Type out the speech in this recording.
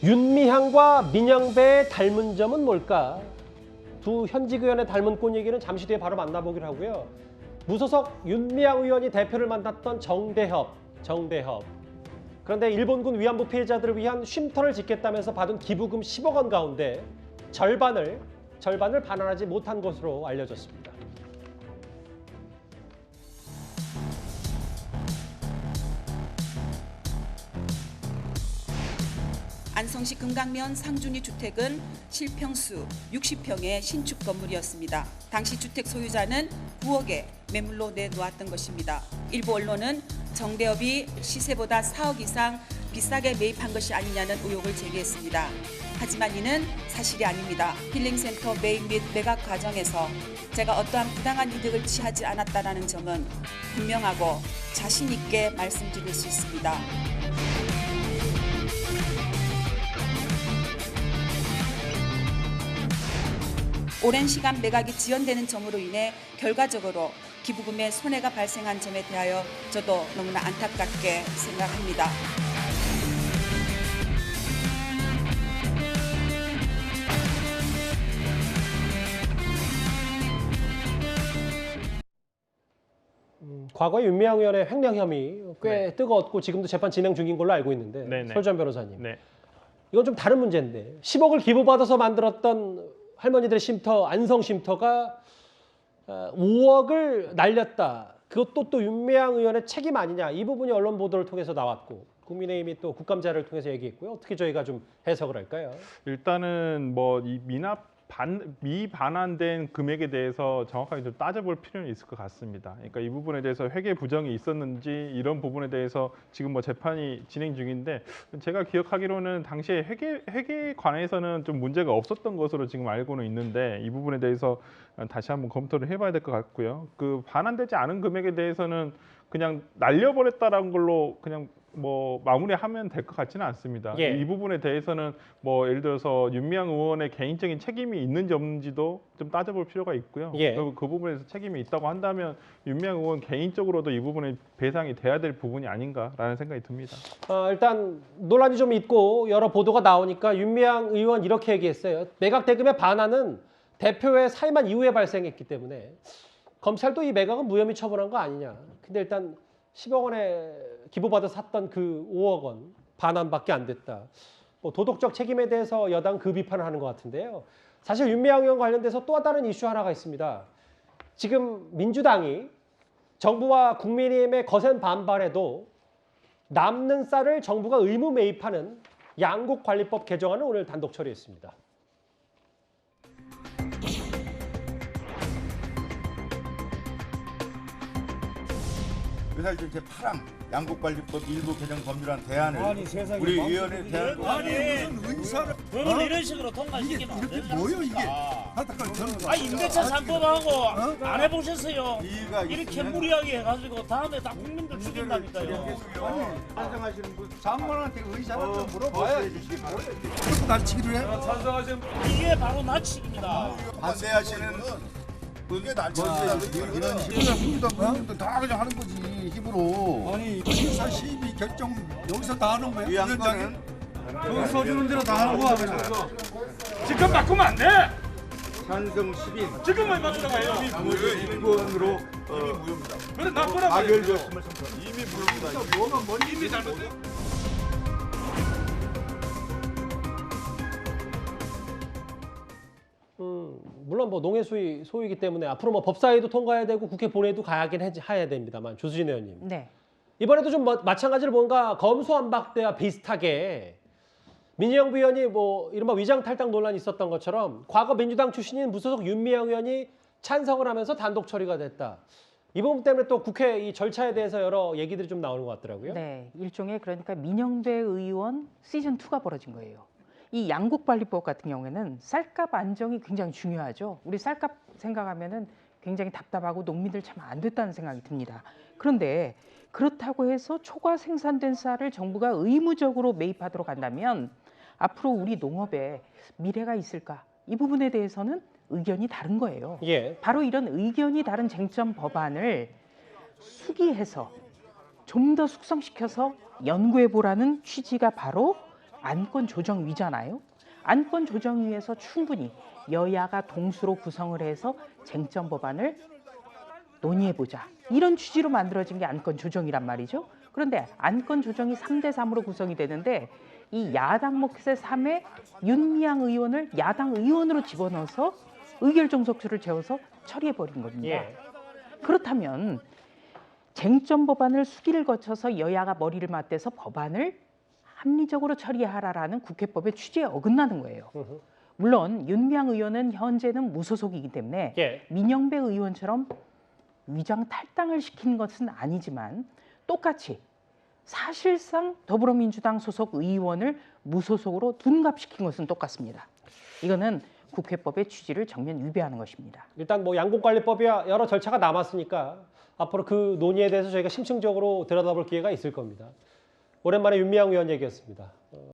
윤미향과 민영배의 닮은 점은 뭘까? 두 현직 의원의 닮은 꼴 얘기는 잠시 뒤에 바로 만나보기로 하고요. 무소속 윤미향 의원이 대표를 만났던 정대협. 그런데 일본군 위안부 피해자들을 위한 쉼터를 짓겠다면서 받은 기부금 10억 원 가운데 절반을 반환하지 못한 것으로 알려졌습니다. 안성시 금강면 상준이 주택은 실평수 60평의 신축 건물이었습니다. 당시 주택 소유자는 9억에 매물로 내놓았던 것입니다. 일부 언론은 정대협이 시세보다 4억 이상 비싸게 매입한 것이 아니냐는 의혹을 제기했습니다. 하지만 이는 사실이 아닙니다. 힐링센터 매입 및 매각 과정에서 제가 어떠한 부당한 이득을 취하지 않았다는 점은 분명하고 자신 있게 말씀드릴 수 있습니다. 오랜 시간 매각이 지연되는 점으로 인해 결과적으로 기부금에 손해가 발생한 점에 대하여 저도 너무나 안타깝게 생각합니다. 과거에 윤미향 의원의 횡령 혐의 꽤 네. 뜨거웠고 지금도 재판 진행 중인 걸로 알고 있는데 네네. 설주환 변호사님. 네. 이건 좀 다른 문제인데 10억을 기부받아서 만들었던 할머니들의 쉼터 안성쉼터가 5억을 날렸다. 그것도 또 윤미향 의원의 책임 아니냐. 이 부분이 언론 보도를 통해서 나왔고 국민의힘이 또 국감자를 통해서 얘기했고요. 어떻게 저희가 좀 해석을 할까요? 일단은 뭐 이 미반환된 금액에 대해서 정확하게 좀 따져볼 필요는 있을 것 같습니다. 그러니까 이 부분에 대해서 회계 부정이 있었는지 이런 부분에 대해서 지금 뭐 재판이 진행 중인데 제가 기억하기로는 당시에 회계에 관해서는 좀 문제가 없었던 것으로 지금 알고는 있는데 이 부분에 대해서 다시 한번 검토를 해봐야 될 것 같고요. 그 반환되지 않은 금액에 대해서는 그냥 날려버렸다라는 걸로 그냥 뭐 마무리하면 될 것 같지는 않습니다. 예. 이 부분에 대해서는 뭐 예를 들어서 윤미향 의원의 개인적인 책임이 있는지 없는지도 좀 따져볼 필요가 있고요. 예. 그리고 그 부분에서 책임이 있다고 한다면 윤미향 의원 개인적으로도 이 부분에 배상이 돼야 될 부분이 아닌가라는 생각이 듭니다. 일단 논란이 좀 있고 여러 보도가 나오니까 윤미향 의원 이렇게 얘기했어요. 매각 대금의 반환은 대표의 사임한 이후에 발생했기 때문에 검찰도 이 매각은 무혐의 처분한 거 아니냐. 근데 일단 10억 원에 기부받아 샀던 그 5억 원 반환밖에 안 됐다. 뭐 도덕적 책임에 대해서 여당 그 비판을 하는 것 같은데요. 사실 윤미향 의원 관련돼서 또 다른 이슈 하나가 있습니다. 지금 민주당이 정부와 국민의힘의 거센 반발에도 남는 쌀을 정부가 의무 매입하는 양국관리법 개정안을 오늘 단독 처리했습니다. 그래서 이제 제8항 양국관리법 일부 개정 법률안 대안을 우리 위원회 대안 무슨 의사를 그걸 이런 식으로 통과시키면 안 이게 되지 뭐요 이게? 않습니까? 저는 임대차 3법하고 안 해보셨어요? 이의가 이렇게 있으면 무리하게 해가지고 다음에 다 국민들 죽인다니까요. 찬성하시는 분 장관한테 의사를 좀 물어봐야지. 이게 뭐예요? 이게? 날치기를 해? 이게 바로 나치기입니다. 반대하시는 그게 날치기 이런 식으로 국민도 다 그냥 하는 거지 힘으로. 아니 의사 시비 결정 여기서 다 하는 거야? 위원장은 여기 써주는 대로 다 하는 거야 그냥. 지금 바꾸면 안 돼! 찬성 10인 지금만 바꾸라고 해요. 나머지 1번으로 이미 무효입니다. 그래 나쁘라고 가결되었음을 선포. 이미 무효입니다. 뭐가 뭔 이미 잘못해. 물론 뭐 농해 소유이기 때문에 앞으로 뭐 법사위도 통과해야 되고 국회 본회의도 해야 됩니다만 조수진 의원님. 네. 이번에도 좀 마찬가지로 뭔가 검수완박대와 비슷하게 민주당 의원이 뭐 이른바 위장탈당 논란이 있었던 것처럼 과거 민주당 출신인 무소속 윤미향 의원이 찬성을 하면서 단독 처리가 됐다. 이 부분 때문에 또 국회 이 절차에 대해서 여러 얘기들이 좀 나오는 것 같더라고요. 네, 일종의 그러니까 민영배 의원 시즌 2가 벌어진 거예요. 이 양국관리법 같은 경우에는 쌀값 안정이 굉장히 중요하죠. 우리 쌀값 생각하면은 굉장히 답답하고 농민들 참 안 됐다는 생각이 듭니다. 그런데 그렇다고 해서 초과 생산된 쌀을 정부가 의무적으로 매입하도록 한다면 앞으로 우리 농업에 미래가 있을까? 이 부분에 대해서는 의견이 다른 거예요. 예. 바로 이런 의견이 다른 쟁점 법안을 수기해서 좀 더 숙성시켜서 연구해 보라는 취지가 바로 안건조정위잖아요. 안건조정위에서 충분히 여야가 동수로 구성을 해서 쟁점 법안을 논의해보자. 이런 취지로 만들어진 게 안건조정이란 말이죠. 그런데 안건조정이 3대3으로 구성이 되는데 이 야당 몫의 3에 윤미향 의원을 야당 의원으로 집어넣어서 의결정석수를 재워서 처리해버린 겁니다. 예. 그렇다면 쟁점 법안을 수기를 거쳐서 여야가 머리를 맞대서 법안을 합리적으로 처리하라라는 국회법의 취지에 어긋나는 거예요. 물론 윤미향 의원은 현재는 무소속이기 때문에 예. 민영배 의원처럼 위장 탈당을 시킨 것은 아니지만 똑같이 사실상 더불어민주당 소속 의원을 무소속으로 둔갑시킨 것은 똑같습니다. 이거는 국회법의 취지를 정면 위배하는 것입니다. 일단 뭐 양국관리법이 여러 절차가 남았으니까 앞으로 그 논의에 대해서 저희가 심층적으로 들여다볼 기회가 있을 겁니다. 오랜만에 윤미향 의원 얘기였습니다.